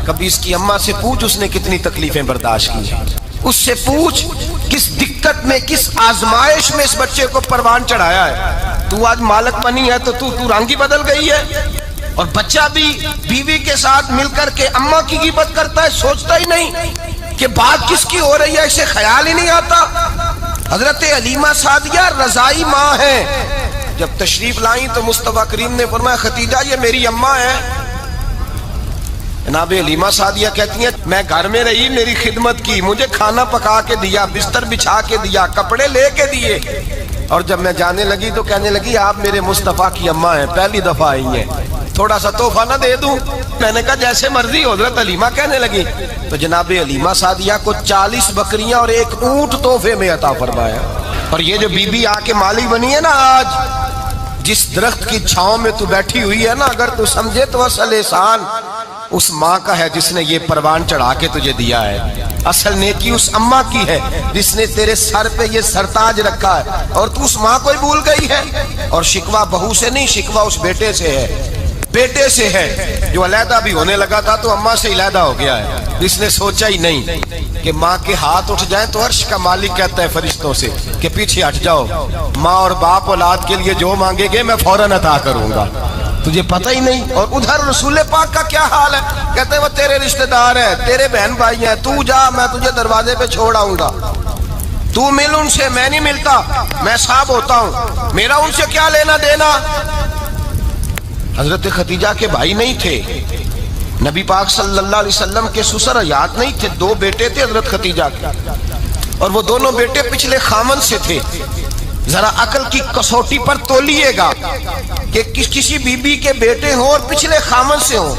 کبھی اس کی اماں سے پوچھ اس نے کتنی تکلیفیں برداشت کی ہیں، اس سے پوچھ کس دقت میں، کس آزمائش میں اس بچے کو پروان چڑھایا ہے۔ تو آج مالک بنی ہے تو تو رنگ ہی بدل گئی ہے، اور بچہ بھی بیوی کے ساتھ مل کر کے اماں کی غیبت کرتا ہے، سوچتا ہی نہیں کہ بات کس کی ہو رہی ہے، اسے خیال ہی نہیں آتا۔ حضرت حلیمہ سعدیہ رضائی ماں ہے، جب تشریف لائیں تو مصطفیٰ کریم نے فرمایا ختیجہ یہ میری اماں ہے۔ جناب حلیمہ سعدیہ کہتی ہیں میں گھر میں رہی، میری خدمت کی، مجھے کھانا پکا کے دیا، بستر بچھا کے دیا، کپڑے لے کے دیے، اور جب میں جانے لگی تو کہنے لگی آپ میرے مصطفیٰ کی اماں ہیں، پہلی دفعہ آئی ہیں، تھوڑا سا تحفہ نہ دے دوں؟ میں نے کہا جیسے مرضی۔ حضرت حلیمہ کہنے لگی تو جناب حلیمہ سعدیہ کو 40 بکریاں اور 1 اونٹ تحفے میں عطا فرمایا۔ اور یہ جو بی بی آ کے مالی بنی ہے نا، آج جس درخت کی چھاؤں میں تو بیٹھی ہوئی ہے نا، اگر تو سمجھے تو اصل احسان اس ماں کا ہے جس نے یہ پروان چڑھا کے تجھے دیا ہے، اصل نیکی اس اماں کی ہے جس نے تیرے سر پہ یہ سرتاج رکھا ہے، اور تو اس ماں کو ہی بھول گئی ہے۔ اور شکوہ بہو سے نہیں، شکوہ اس بیٹے سے ہے، بیٹے سے ہے جو علیحدہ بھی ہونے لگا تھا تو اماں سے علیحدہ ہو گیا ہے، جس نے سوچا ہی نہیں کہ ماں کے ہاتھ اٹھ جائیں تو عرش کا مالک کہتا ہے فرشتوں سے کہ پیچھے ہٹ جاؤ، ماں اور باپ اولاد کے لیے جو مانگے گے میں فوراً عطا کروں گا، تجھے پتہ ہی نہیں۔ اور ادھر رسول پاک کا کیا حال ہے، کہتے ہیں وہ تیرے رشتہ دار ہیں، تیرے بہن بھائی ہیں، تو جا میں تجھے دروازے پہ چھوڑ آؤں گا، تو مل ان سے، میں نہیں ملتا، میں صاحب ہوتا ہوں، میرا ان سے کیا لینا دینا۔ حضرت خدیجہ کے بھائی نہیں تھے، نبی پاک صلی اللہ علیہ وسلم کے سسر حیات نہیں تھے، دو بیٹے تھے حضرت خدیجہ کے، اور وہ دونوں بیٹے پچھلے خامن سے تھے۔ ذرا عقل کی کسوٹی پر تولیے گا کہ کسی بی بی کے بیٹے ہوں اور پچھلے خامن سے ہوں،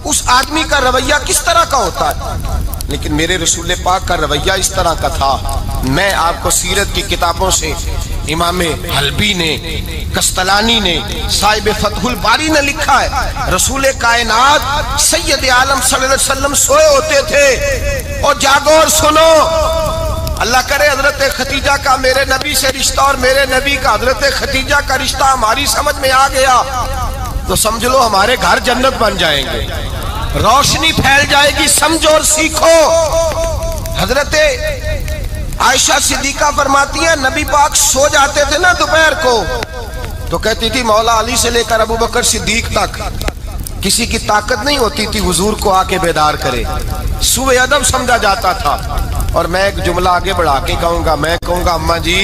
اس آدمی کا رویہ کس طرح کا ہوتا ہے، لیکن میرے رسول پاک کا رویہ اس طرح کا تھا۔ میں آپ کو سیرت کی کتابوں سے امام حلبی نے، کستلانی نے، صاحب فتح الباری نے لکھا ہے، رسول کائنات سید عالم صلی اللہ علیہ وسلم سوئے ہوتے تھے، اور جاگو اور سنو، اللہ کرے حضرت خدیجہ کا میرے نبی سے رشتہ اور میرے نبی کا حضرت خدیجہ کا رشتہ ہماری سمجھ میں آ گیا تو سمجھ لو ہمارے گھر جنت بن جائیں گے، روشنی پھیل جائے گی، سمجھو اور سیکھو۔ حضرت عائشہ صدیقہ فرماتی ہیں نبی پاک سو جاتے تھے نا دوپہر کو تو کہتی تھی مولا علی سے لے کر ابو بکر صدیق تک کسی کی طاقت نہیں ہوتی تھی حضور کو آ کے بیدار کرے، سوء ادب سمجھا جاتا تھا۔ اور میں ایک جملہ آگے بڑھا کے کہوں گا، میں کہوں گا اماں جی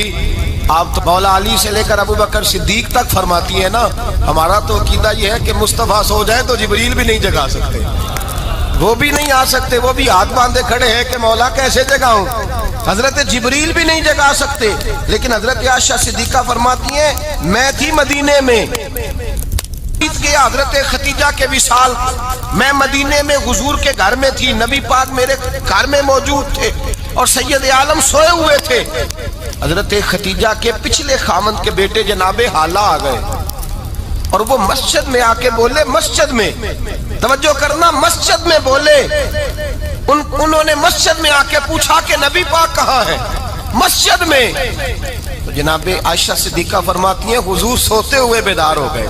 آپ تو مولا علی سے لے کر ابو بکر صدیق تک فرماتی ہیں نا، ہمارا تو عقیدہ یہ ہے کہ مصطفیٰ سو جائے تو جبریل بھی نہیں جگا سکتے، وہ بھی نہیں آ سکتے، وہ بھی ہاتھ باندھے کھڑے ہیں کہ مولا کیسے جگاؤں، حضرت جبریل بھی نہیں جگا سکتے۔ لیکن حضرت عائشہ صدیقہ فرماتی ہیں میں تھی مدینے میں گیا حضرت خدیجہ کے وصال، میں مدینے میں حضور کے گھر میں تھی، نبی پاک میرے گھر میں موجود تھے اور سید عالم سوئے ہوئے تھے۔ حضرت خدیجہ کے پچھلے خامند کے بیٹے جناب حالہ آ گئے اور وہ مسجد میں آ کے بولے، مسجد میں توجہ کرنا، مسجد میں بولے، انہوں نے مسجد میں آ کے پوچھا کہ نبی پاک کہاں ہے، مسجد میں۔ تو جناب عائشہ صدیقہ فرماتی ہیں حضور سوتے ہوئے بیدار ہو گئے،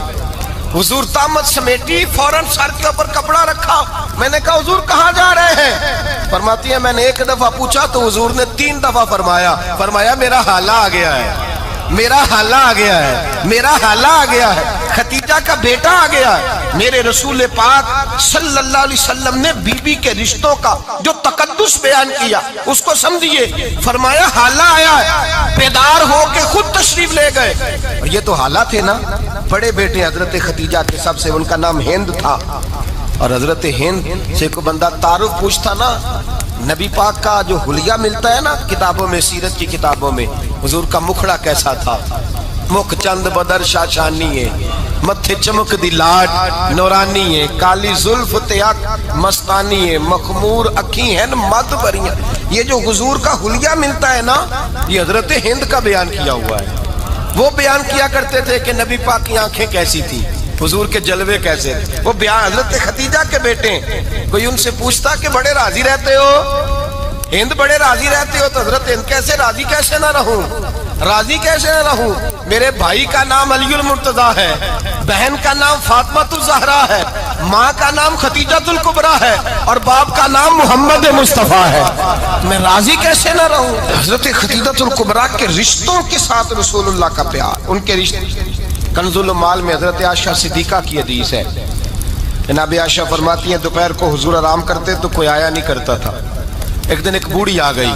حضور طامت سمیٹی، فوراً سر کے اوپر کپڑا رکھا، میں نے کہا حضور کہاں جا رہے ہیں، فرماتی ہے میں نے ایک دفعہ پوچھا تو حضور نے 3 دفعہ فرمایا میرا حالہ آ گیا ہے، میرا حالہ آ گیا ہے، میرا حالہ آ گیا ہے، خدیجہ کا بیٹا آ گیا ہے۔ میرے رسول پاک صلی اللہ علیہ وسلم نے بی بی کے رشتوں کا جو تقدس بیان کیا اس کو سمجھیے، فرمایا حالہ آیا ہے، بیدار ہو کے خود تشریف لے گئے۔ اور یہ تو حالہ تھے نا، بڑے بیٹے حضرت خدیجہ کے سب سے، ان کا نام ہند تھا، اور حضرت ہند سے کوئی بندہ تعارف پوچھتا نا، نبی پاک کا جو حلیہ ملتا ہے نا کتابوں میں، سیرت کی کتابوں میں، حضور کا مکھڑا کیسا تھا، مکھ چند بدر شاشانی ہے، متھے چمک دی لاٹ نورانی ہے، کالی زلف تیاک مستانی ہے، مخمور اکھی ہیں مد بریاں۔ یہ جو حضور کا حلیہ ملتا ہے نا یہ حضرت ہند کا بیان کیا ہوا ہے۔ وہ بیان کیا کرتے تھے کہ نبی پاک کی آنکھیں کیسی تھی، حضور کے جلوے کیسے تھے، وہ بیان حضرت خدیجہ کے بیٹے ہیں۔ کوئی ان سے پوچھتا کہ بڑے راضی رہتے ہو، ہند بڑے راضی رہتے ہو، تو حضرت ہند کیسے راضی کیسے نہ رہوں، راضی کیسے نہ رہوں، میرے بھائی کا نام علی المرتضیٰ ہے، بہن کا نام فاطمہ الزہرا ہے، ماں کا نام خدیجہ الکبریٰ ہے، اور باپ کا نام محمد مصطفیٰ ہے، میں راضی کیسے نہ رہوں۔ حضرت خدیجہ الکبریٰ کے رشتوں کے ساتھ رسول اللہ کا پیار، ان کے رشتے۔ کنز المال میں حضرت عائشہ صدیقہ کی حدیث ہے، جناب عائشہ فرماتی ہیں دوپہر کو حضور آرام کرتے تو کوئی آیا نہیں کرتا تھا، ایک دن ایک بوڑھی آ گئی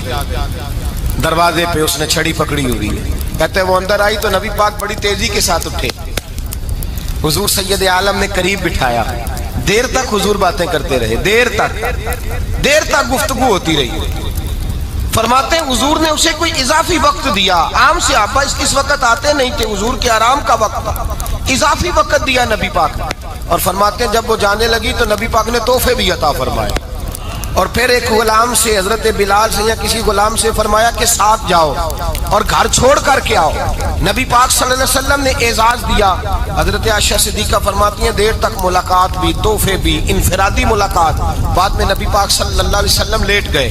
دروازے پہ، اس نے چھڑی پکڑی ہوئی ہے، کہتے ہیں وہ اندر آئی تو نبی پاک بڑی تیزی کے ساتھ اٹھے، حضور سید عالم نے قریب بٹھایا، دیر تک حضور باتیں کرتے رہے، دیر تک گفتگو ہوتی رہی۔ فرماتے ہیں حضور نے اسے کوئی اضافی وقت دیا، عام صحابہ اس وقت آتے نہیں تھے، حضور کے آرام کا وقت تھا، اضافی وقت دیا نبی پاک نے، اور فرماتے ہیں جب وہ جانے لگی تو نبی پاک نے تحفے بھی عطا فرمائے، اور پھر ایک غلام سے, حضرت بلال سے یا کسی غلام سے فرمایا کہ ساتھ جاؤ اور گھر چھوڑ کر کے آؤ. نبی پاک صلی اللہ علیہ وسلم نے اعزاز دیا. حضرت عائشہ صدیقہ فرماتی ہیں دیر تک ملاقات بھی, تحفے بھی, انفرادی ملاقات. بعد میں نبی پاک صلی اللہ علیہ وسلم لیٹ گئے.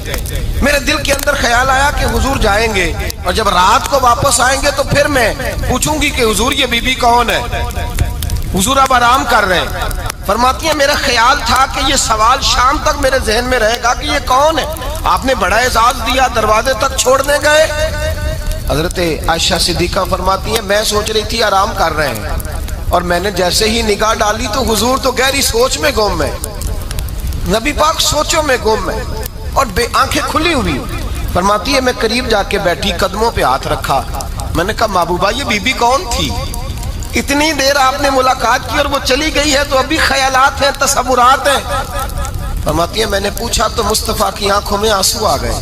میرے دل کے اندر خیال آیا کہ حضور جائیں گے اور جب رات کو واپس آئیں گے تو پھر میں پوچھوں گی کہ حضور یہ بی بی کون ہے, حضور اب آرام کر رہے ہیں. فرماتی ہیں میرا خیال تھا کہ یہ سوال شام تک میرے ذہن میں رہے گا کہ یہ کون ہے, آپ نے بڑا اعزاز دیا, دروازے تک چھوڑنے گئے. حضرت عائشہ صدیقہ فرماتی ہیں میں سوچ رہی تھی آرام کر رہے ہیں, اور میں نے جیسے ہی نگاہ ڈالی تو حضور تو گہری سوچ میں گم ہے, نبی پاک سوچوں میں گم ہے اور آنکھیں کھلی ہوئی. فرماتی ہے میں قریب جا کے بیٹھی, قدموں پہ ہاتھ رکھا, میں نے کہا محبوبہ یہ بی بی کون تھی؟ اتنی دیر آپ نے ملاقات کی اور وہ چلی گئی ہے تو ابھی خیالات ہیں, تصورات ہیں. فرماتی ہے میں نے پوچھا تو مصطفیٰ کی آنکھوں میں آنسو آ گئے.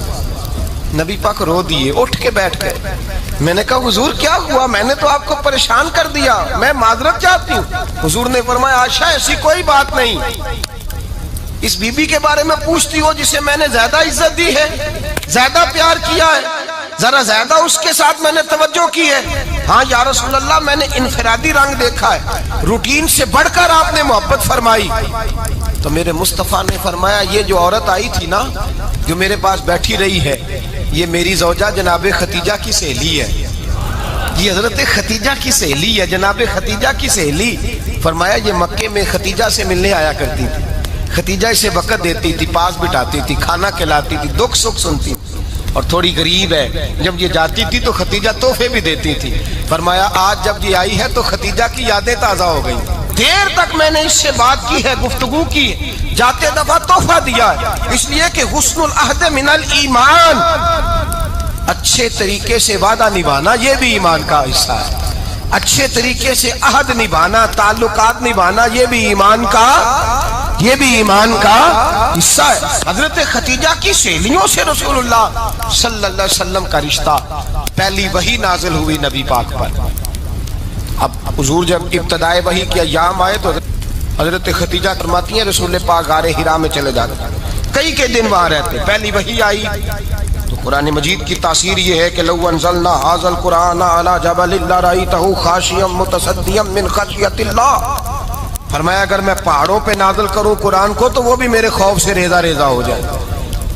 نبی پاک رو دیے, اٹھ کے بیٹھ گئے. میں نے کہا حضور کیا ہوا, میں نے تو آپ کو پریشان کر دیا, میں معذرت چاہتی ہوں. حضور نے فرمایا عائشہ ایسی کوئی بات نہیں, اس بی بی کے بارے میں پوچھتی ہو جسے میں نے زیادہ عزت دی ہے, زیادہ پیار کیا ہے, ذرا زیادہ اس کے ساتھ میں نے توجہ کی ہے. ہاں یا رسول اللہ میں نے انفرادی رنگ دیکھا ہے, روٹین سے بڑھ کر آپ نے محبت فرمائی. تو میرے مصطفیٰ نے فرمایا یہ جو عورت آئی تھی نا, جو میرے پاس بیٹھی رہی ہے, یہ میری زوجہ جناب ختیجہ کی سہیلی ہے. یہ حضرت ختیجہ کی سہیلی ہے, جناب ختیجہ کی سہیلی. فرمایا یہ مکے میں ختیجہ سے ملنے آیا کرتی تھی, ختیجہ اسے وقت دیتی تھی, پاس بٹھاتی تھی, کھانا کھلاتی تھی, دکھ سکھ سنتی, اور تھوڑی غریب ہے, جب یہ جاتی تھی تو ختیجہ تحفے بھی دیتی تھی. فرمایا آج جب یہ آئی ہے تو ختیجہ کی یادیں تازہ ہو گئی. دیر تک میں نے اس سے بات کی ہے, گفتگو کی, جاتے دفعہ تحفہ دیا ہے, اس لیے کہ حسن العہد من الایمان, اچھے طریقے سے وعدہ نبھانا یہ بھی ایمان کا حصہ ہے. اچھے طریقے سے عہد نبھانا, تعلقات نبھانا یہ بھی ایمان کا حصہ ہے. حضرت ختیجہ کی سہیلیوں سے رسول اللہ صلی اللہ علیہ وسلم کا رشتہ, پہلی وحی نازل ہوئی نبی پاک پر. اب حضور جب ابتدائے وحی کے ایام آئے تو حضرت ختیجہ فرماتی ہیں رسول پاک غار حرا میں چلے جاتے, کئی کے دن وہاں رہتے. پہلی وحی آئی تو قرآن مجید کی تاثیر یہ ہے کہ لو انزلنا ھذا القرآن علی جبل لرأیتہ خاشعا متصدعا من خشیۃ اللہ. فرمایا اگر میں پہاڑوں پہ نازل کروں قرآن کو تو وہ بھی میرے خوف سے ریزہ ریزہ ہو جائے.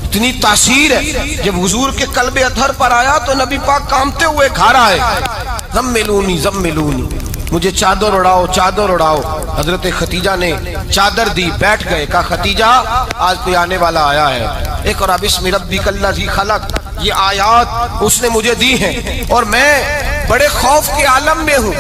اتنی تاثیر ہے. جب حضور کے قلب اطہر پر آیا تو نبی پاک کامتے ہوئے گھر آئے, زملونی زملونی, مجھے چادر اڑاؤ چادر اڑاؤ. حضرت ختیجہ نے چادر دی, بیٹھ گئے. کہا ختیجہ آج کوئی آنے والا آیا ہے, اقرأ بسم ربک الذی خلق, یہ آیات اس نے مجھے دی ہیں اور میں بڑے خوف کے عالم میں ہوں.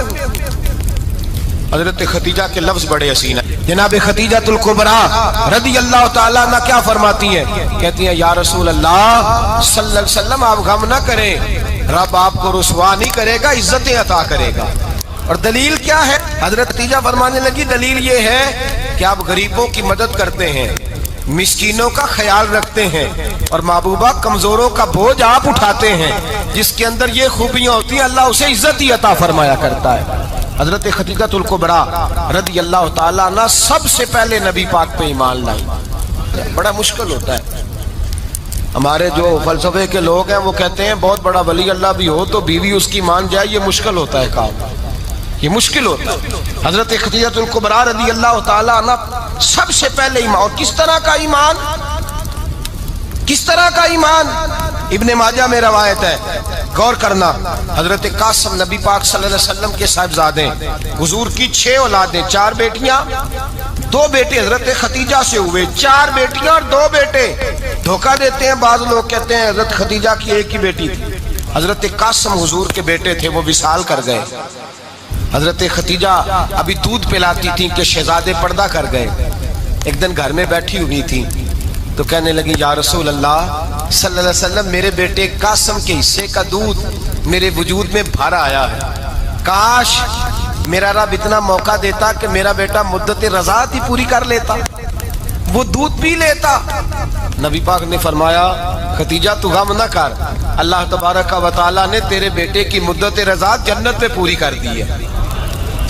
حضرت ختیجہ کے لفظ بڑے حسین ہیں. جناب ختیجۃ الکبریٰ رضی اللہ تعالیٰ عنہ کیا فرماتی ہیں, کہتی ہیں یا رسول اللہ صلی اللہ علیہ وسلم آپ غم نہ کریں, رب آپ کو رسوا نہیں کرے گا, عزتیں عطا کرے گا. اور دلیل کیا ہے؟ حضرت ختیجہ فرمانے لگی دلیل یہ ہے کہ آپ غریبوں کی مدد کرتے ہیں, مسکینوں کا خیال رکھتے ہیں, اور محبوبہ کمزوروں کا بوجھ آپ اٹھاتے ہیں. جس کے اندر یہ خوبیاں ہوتی ہیں اللہ اسے عزت ہی عطا فرمایا کرتا ہے. حضرت ختیجۃ الکبریٰ رضی اللہ تعالیٰ عنہ سب سے پہلے نبی پاک پہ ایمان لائی. بڑا مشکل ہوتا ہے. ہمارے جو فلسفے کے لوگ ہیں وہ کہتے ہیں بہت بڑا ولی اللہ بھی ہو تو بیوی اس کی مان جائے, یہ مشکل ہوتا ہے کام, یہ مشکل ہوتا ہے. حضرت ختیجۃ الکبریٰ رضی اللہ تعالیٰ عنہ سب سے پہلے ایمان. اور کس طرح کا ایمان, کس طرح کا ایمان؟ ابن ماجہ میں روایت ہے, غور کرنا. حضرت قاسم نبی پاک صلی اللہ علیہ وسلم کے صاحبزادے, حضور کی 6 اولادیں, 4 بیٹیاں 2 بیٹے حضرت ختیجہ سے ہوئے, 4 بیٹیاں اور 2 بیٹے. دھوکہ دیتے ہیں بعض لوگ, کہتے ہیں حضرت ختیجہ کی ایک ہی بیٹی تھی. حضرت قاسم حضور کے بیٹے تھے, وہ وصال کر گئے. حضرت ختیجہ ابھی دودھ پلاتی تھیں کہ شہزادے پردہ کر گئے. ایک دن گھر میں بیٹھی ہوئی تھی تو کہنے لگی یا رسول اللہ صلی اللہ علیہ وسلم میرے بیٹے قاسم کے حصے کا دودھ میرے وجود میں بھر آیا ہے, کاش میرا رب اتنا موقع دیتا کہ میرا بیٹا مدت رضاعت ہی پوری کر لیتا, وہ دودھ پی لیتا. نبی پاک نے فرمایا ختیجہ تو غم نہ کر, اللہ تبارک و تعالیٰ نے تیرے بیٹے کی مدت رضاعت جنت میں پوری کر دی ہے,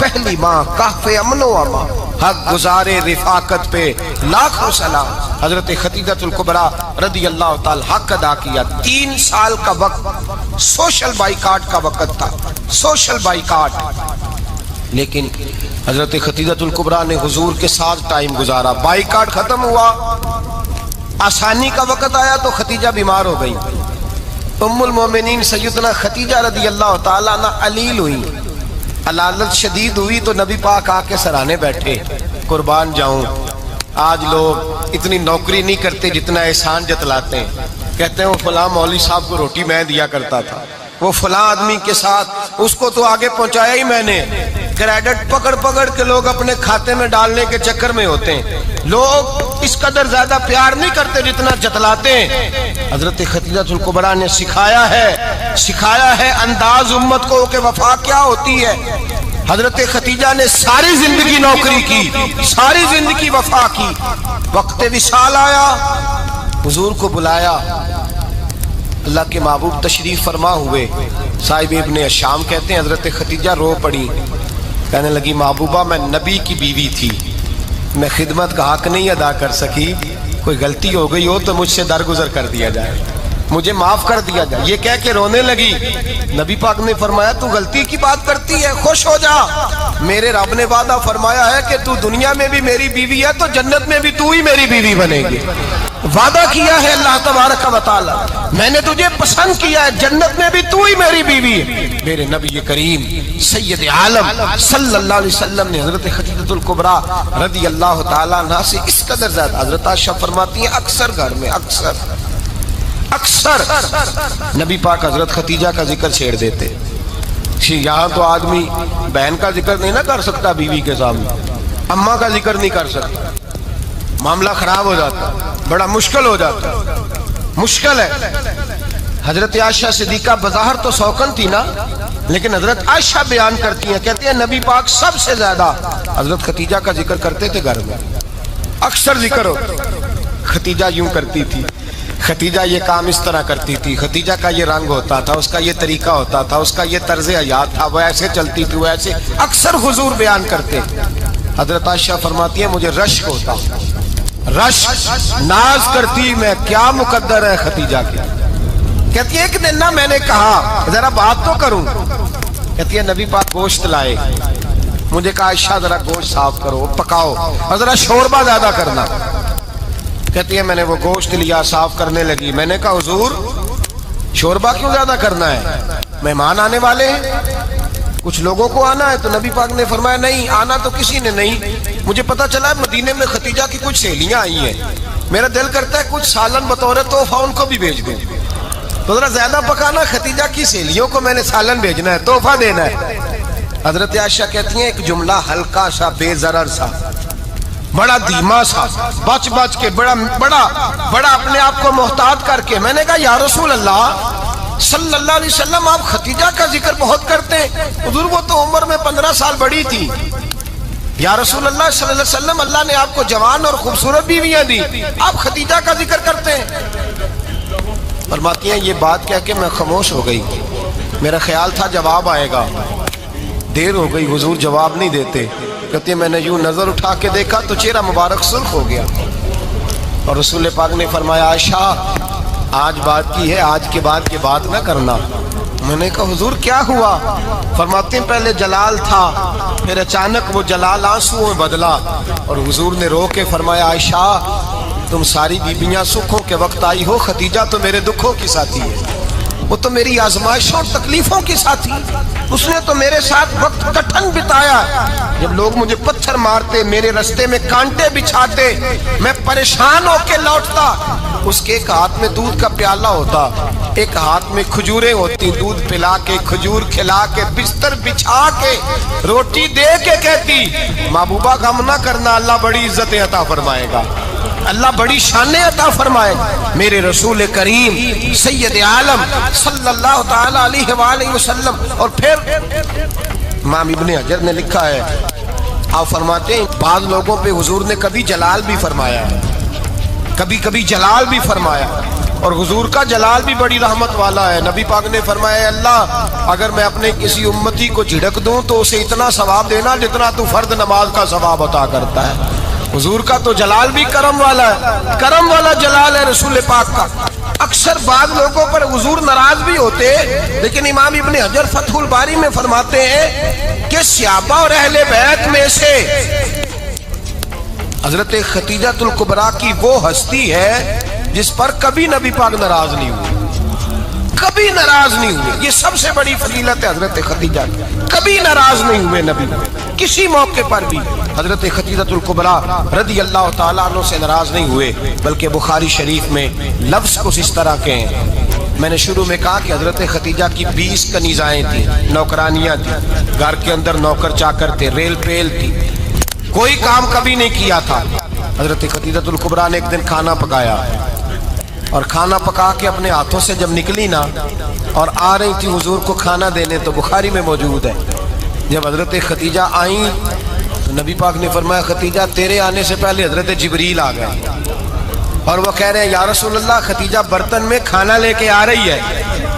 پہلی ماں، کہف امن و اما، حق گزارے رفاقت پہ لاکھوں سلام۔ حضرت خدیجہ الکبریٰ رضی اللہ تعالی حق ادا کیا۔ 3 سال کا وقت سوشل بائیکاٹ کا وقت تھا، سوشل بائیکاٹ، لیکن حضرت خدیجہ الکبریٰ نے حضور کے ساتھ ٹائم گزارا۔ بائیکاٹ ختم ہوا، آسانی کا وقت آیا تو خدیجہ بیمار ہو گئی۔ ام المومنین سیدنا خدیجہ رضی اللہ تعالیٰ عنہ علیل ہوئی، علالت شدید ہوئی تو نبی پاک آ کے سرانے بیٹھے۔ قربان جاؤں، آج لوگ اتنی نوکری نہیں کرتے جتنا احسان جتلاتے ہیں۔ کہتے ہیں وہ فلاں مولوی صاحب کو روٹی میں دیا کرتا تھا، وہ فلاں آدمی کے ساتھ اس کو تو آگے پہنچایا ہی میں نے۔ کریڈٹ پکڑ پکڑ کے لوگ اپنے کھاتے میں ڈالنے کے چکر میں ہوتے ہیں۔ لوگ اس قدر زیادہ پیار نہیں کرتے جتنا جتلاتے ہیں۔ حضرت خدیجہ الکبریٰ نے سکھایا ہے انداز امت کو کہ وفا کیا ہوتی ہے۔ حضرت خدیجہ نے ساری زندگی نوکری کی، ساری زندگی وفا کی۔ وقت وصال آیا، حضور کو بلایا، اللہ کے محبوب تشریف فرما ہوئے۔ صاحب ابن الشام کہتے ہیں حضرت خدیجہ رو پڑی، کہنے لگی محبوبہ میں نبی کی بیوی تھی، میں خدمت کا حق نہیں ادا کر سکی، کوئی غلطی ہو گئی ہو تو مجھ سے درگزر کر دیا جائے، مجھے معاف کر دیا جائے۔ یہ کہہ کے رونے لگی۔ نبی پاک نے فرمایا تو غلطی کی بات کرتی ہے، خوش ہو جا، میرے رب نے وعدہ فرمایا ہے کہ تو دنیا میں بھی میری بیوی ہے تو جنت میں بھی تو ہی میری بیوی بنے گی۔ وعدہ کیا ہے اللہ تبارک و تعالی، میں نے تجھے پسند کیا ہے، جنت میں بھی تو ہی میری بیوی ہے۔ میرے نبی کریم سید عالم صلی اللہ علیہ وسلم نے حضرت خدیجہ الکبریٰ رضی اللہ تعالیٰ عنہ سے اس قدر زیادہ، حضرت عائشہ فرماتی ہیں اکثر گھر میں اکثر نبی پاک حضرت خدیجہ کا ذکر چھیڑ دیتے۔ یہاں تو آدمی بہن کا ذکر نہیں نہ کر سکتا بیوی کے سامنے، اماں کا ذکر نہیں کر سکتا، معاملہ خراب ہو جاتا، بڑا مشکل ہو جاتا، مشکل ہے۔ حضرت عائشہ صدیقہ بظاہر تو سوکن تھی نا، لیکن حضرت عائشہ بیان کرتی ہیں، کہتی ہیں نبی پاک سب سے زیادہ حضرت خدیجہ کا ذکر کرتے تھے گھر میں، اکثر ذکر ہوتا۔ خدیجہ یوں کرتی تھی، خدیجہ یہ کام اس طرح کرتی تھی، خدیجہ کا یہ رنگ ہوتا تھا، اس کا یہ طریقہ ہوتا تھا، اس کا یہ طرز حیات تھا، وہ ایسے چلتی تھی، وہ ایسے، اکثر حضور بیان کرتے۔ حضرت عائشہ فرماتی ہیں مجھے رشک ہوتا، رشک، ناز کرتی میں کیا مقدر ہے خدیجہ کی۔ کہتی ہے ایک دن نا میں نے کہا ذرا بات تو کروں، کہتی ہے نبی پاک گوشت لائے، مجھے کہا عائشہ ذرا گوشت صاف کرو، پکاؤ اور ذرا شوربہ زیادہ کرنا۔ کہتی ہے میں نے وہ گوشت لیا، صاف کرنے لگی، میں نے کہا حضور شوربہ کیوں زیادہ کرنا ہے، مہمان آنے والے ہیں، کچھ لوگوں کو آنا ہے۔ تو نبی پاک نے فرمایا نہیں آنا تو کسی نے نہیں، مجھے پتا چلا ہے مدینے میں خدیجہ کی کچھ سہیلیاں آئی ہیں، میرا دل کرتا ہے کچھ سالن بطور تحفہ ان کو بھی بھیج دوں، تو ذرا زیادہ پکانا، خدیجہ کی سہیلیوں کو میں نے سالن بھیجنا ہے، تحفہ دینا ہے۔ حضرت عائشہ کہتی ہیں ایک جملہ ہلکا سا، بے ضرر سا، بڑا دھیما سا، بچ بچ کے، بڑا اپنے آپ کو محتاط کر کے، میں نے کہا یا رسول اللہ صلی اللہ علیہ وسلم آپ خدیجہ کا ذکر بہت کرتے ہیں، حضور وہ تو عمر میں 15 سال بڑی تھی۔ یا رسول اللہ صلی اللہ علیہ وسلم اللہ نے آپ کو جوان اور خوبصورت بیویاں دی، آپ خدیجہ کا ذکر کرتے ہیں۔ فرماتی ہیں یہ بات کہہ کے میں خاموش ہو گئی، میرا خیال تھا جواب آئے گا، دیر ہو گئی، حضور جواب نہیں دیتے۔ کہتی ہے میں نے یوں نظر اٹھا کے دیکھا تو چہرہ مبارک سرخ ہو گیا، اور رسول پاک نے فرمایا عائشہ آج بات کی ہے، آج کے بعد یہ بات نہ کرنا۔ میں نے کہا حضور کیا ہوا؟ فرماتے ہیں پہلے جلال تھا، پھر اچانک وہ جلال آنسو میں بدلا، اور حضور نے رو کے فرمایا عائشہ تم ساری بیبیاں سکھوں کے وقت آئی ہو، خدیجہ تو میرے دکھوں کی ساتھی ہے، وہ تو میری آزمائشوں اور تکلیفوں کی ساتھی، اس نے تو میرے ساتھ وقت کٹھن بتایا، جب لوگ مجھے پتھر مارتے، میرے رستے میں کانٹے بچھاتے، میں پریشان ہو کے لوٹتا، اس کے ایک ہاتھ میں دودھ کا پیالہ ہوتا، ایک ہاتھ میں کھجوریں ہوتی، دودھ پلا کے، کھجور کھلا کے، بستر بچھا کے، روٹی دے کے کہتی محبوبہ غم نہ کرنا، اللہ بڑی عزتیں عطا فرمائے گا، اللہ بڑی شانیں عطا فرمائے گا۔ میرے رسول کریم سید عالم صلی اللہ تعالی علیہ وآلہ وسلم۔ اور پھر امام ابن حجر نے لکھا ہے، آپ فرماتے ہیں بعض لوگوں پہ حضور نے کبھی جلال بھی فرمایا ہے، کبھی کبھی جلال بھی فرمایا، اور حضور کا جلال بھی بڑی رحمت والا ہے. نبی پاک نے فرمایا اے اللہ اگر میں اپنے کسی امتی کو جھڑک دوں تو اسے اتنا ثواب دینا جتنا تو فرد نماز کا ثواب عطا کرتا ہے. حضور کا تو جلال بھی کرم والا ہے, کرم والا جلال ہے رسول پاک کا. اکثر بعض لوگوں پر حضور ناراض بھی ہوتے, لیکن امام ابن حجر فتح الباری میں فرماتے ہیں کہ صحابہ اور اہل بیت میں سے حضرت خدیجہ الکبریٰ کی وہ ہستی ہے جس پر کبھی نبی پاک ناراض نہیں ہوئے, کبھی ناراض نہیں ہوئے. یہ سب سے بڑی فضیلت ہے حضرت خدیجہ کی, کبھی ناراض نہیں ہوئے نبی کسی موقع پر بھی. حضرت خدیجہ الکبریٰ رضی اللہ تعالیٰ عنہ سے ناراض نہیں ہوئے, بلکہ بخاری شریف میں لفظ کچھ اس طرح کے ہیں. میں نے شروع میں کہا کہ حضرت خدیجہ کی 20 کنیزائیں تھیں, نوکرانیاں تھیں, گھر کے اندر نوکر چاکر تھے, ریل پیل تھی, کوئی کام کبھی نہیں کیا تھا. حضرت خدیجہ الکبریٰ نے ایک دن کھانا پکایا اور کھانا پکا کے اپنے ہاتھوں سے جب نکلی نا اور آ رہی تھی حضور کو کھانا دینے, تو بخاری میں موجود ہے جب حضرت خدیجہ آئیں تو نبی پاک نے فرمایا خدیجہ تیرے آنے سے پہلے حضرت جبریل آ گئے, اور وہ کہہ رہے ہیں یا رسول اللہ خدیجہ برتن میں کھانا لے کے آ رہی ہے,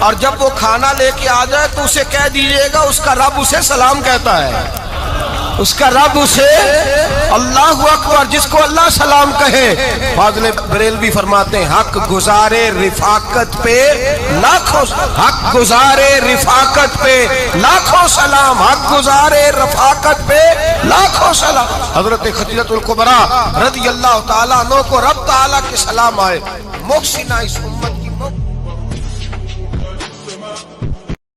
اور جب وہ کھانا لے کے آ جائے تو اسے کہہ دیجئے گا اس کا رب اسے سلام کہتا ہے, اس کا رب اسے اللہ اکبر, جس کو اللہ سلام کہے. فاضل بریلوی فرماتے ہیں حق گزارے رفاقت پہ لاکھوں, حق گزارے رفاقت پہ لاکھوں سلام, حق گزارے رفاقت پہ لاکھوں سلام. حضرت خدیجہ الکبریٰ رضی اللہ تعالیٰ عنہ کو رب تعالیٰ کے سلام آئے. محسنہ اس امت